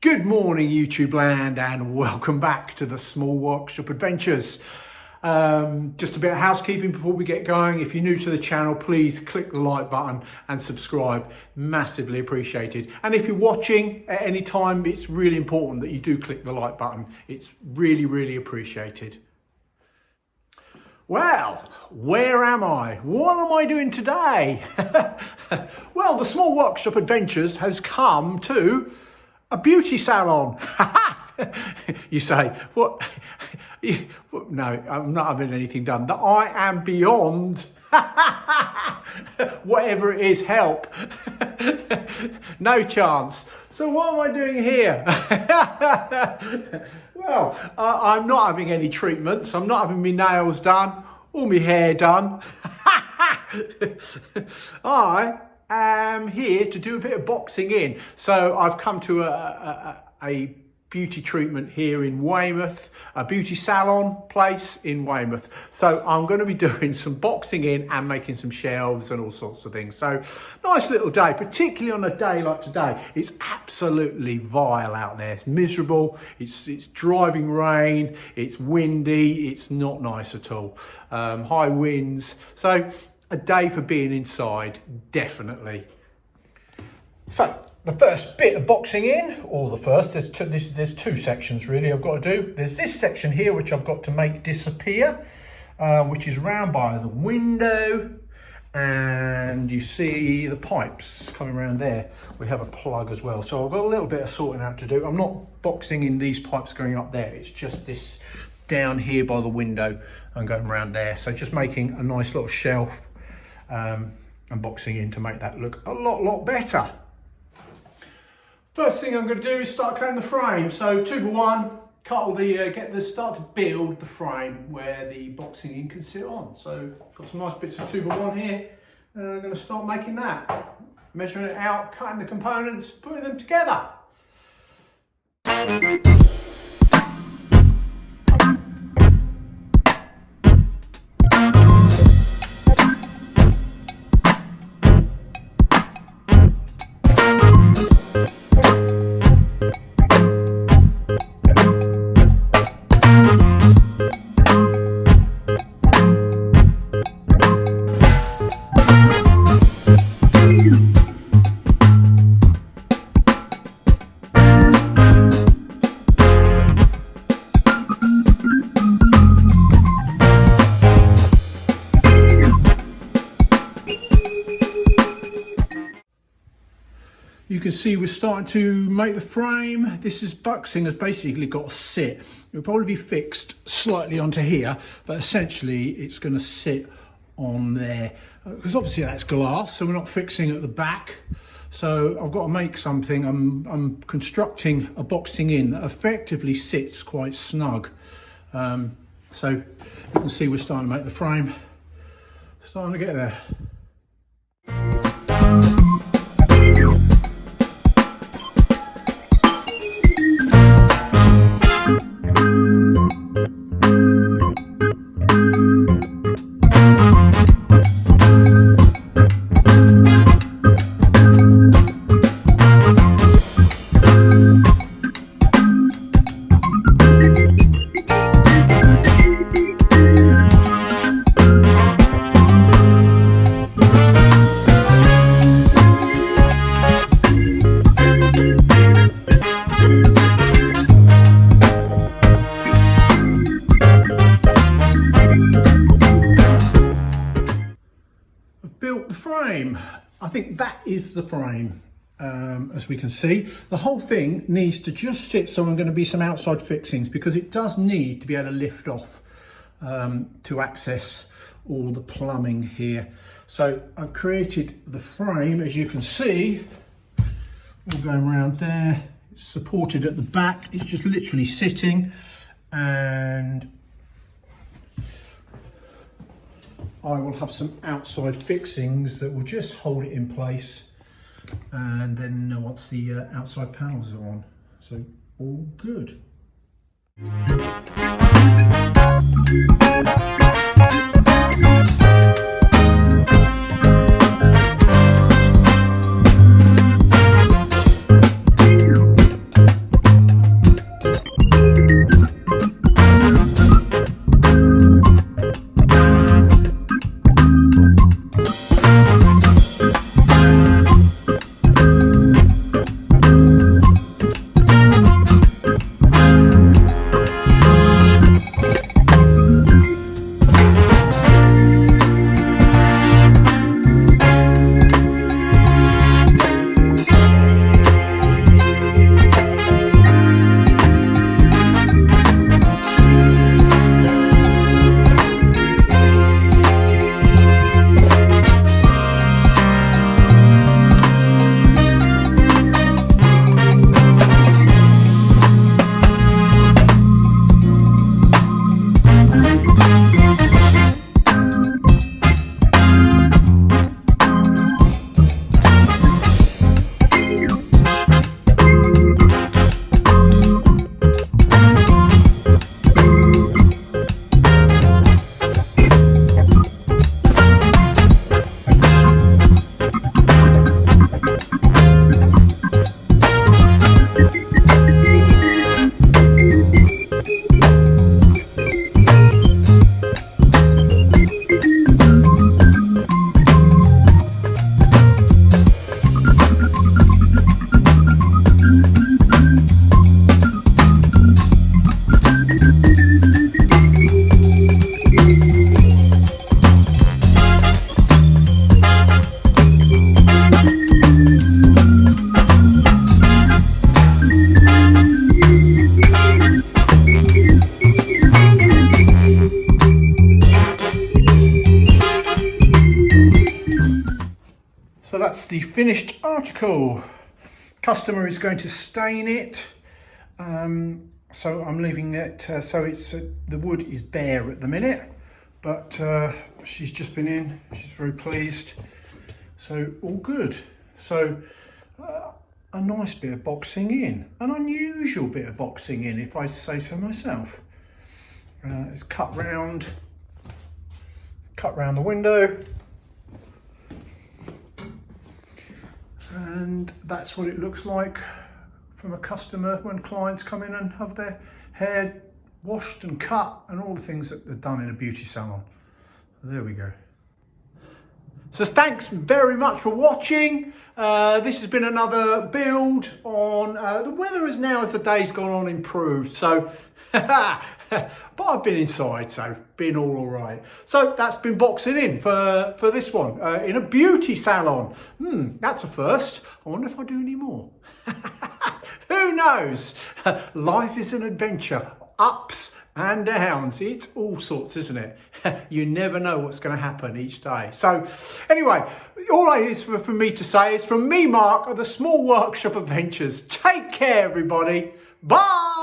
Good morning, YouTube land, and welcome back to the Small Workshop Adventures. Just a bit of housekeeping before we get going. If you're new to the channel, please click the like button and subscribe. Massively appreciated. And if you're watching at any time, it's really important that you do click the like button. It's really appreciated. Well, where am I? What am I doing today? Well, the Small Workshop Adventures has come to a beauty salon. You say, what? No, I'm not having anything done. I am beyond whatever it is, help. No chance. So what am I doing here? Well, I'm not having any treatments. I'm not having my nails done or my hair done. I am here to do a bit of boxing in. So I've come to a beauty treatment here in Weymouth, a beauty salon place in Weymouth. So I'm going to be doing some boxing in and making some shelves and all sorts of things. So nice little day, particularly on a day like today. It's absolutely vile out there. It's miserable. It's driving rain. It's windy. It's not nice at all. High winds. So a day for being inside, definitely. So the first bit of boxing in, or the first, there's two sections really I've got to do. There's this section here which I've got to make disappear, which is round by the window, and you see the pipes coming around there. We have a plug as well, so I've got a little bit of sorting out to do. I'm not boxing in these pipes going up there, it's just this down here by the window and going around there. So just making a nice little shelf and boxing in to make that look a lot better. First thing I'm going to do is start cutting the frame. So 2x1, cut all the, start to build the frame where the boxing in can sit on. So got some nice bits of 2x1 here. I'm going to start making that. Measuring it out, cutting the components, putting them together. You can see we're starting to make the frame. This boxing has basically got to sit. It'll probably be fixed slightly onto here, but essentially it's going to sit on there. Because obviously that's glass, so we're not fixing at the back. So I've got to make something. I'm constructing a boxing in that effectively sits quite snug. So you can see we're starting to make the frame. Starting to get there. Built the frame. I think that is the frame, as we can see. The whole thing needs to just sit, so I'm going to be some outside fixings because it does need to be able to lift off to access all the plumbing here. So I've created the frame, as you can see, all going around there. It's supported at the back. It's just literally sitting, and I will have some outside fixings that will just hold it in place, and then once the outside panels are on, so all good. the finished article. Customer is going to stain it. So I'm leaving it, so it's the wood is bare at the minute, but she's just been in, she's very pleased, so all good. So a nice bit of boxing in, an unusual bit of boxing in, if I say so myself. It's cut round the window, and that's what it looks like from a customer when clients come in and have their hair washed and cut and all the things that they're done in a beauty salon. There we go. So thanks very much for watching. This has been another build on the weather has now, as the day's gone on, improved. So, but I've been inside, so been all right. So that's been boxing in for this one in a beauty salon. That's a first. I wonder if I do any more. Who knows? Life is an adventure, ups and downs. It's all sorts, isn't it? You never know what's going to happen each day. So anyway, all it is for me to say is from me, Mark, of the Small Workshop Adventures. Take care, everybody. Bye.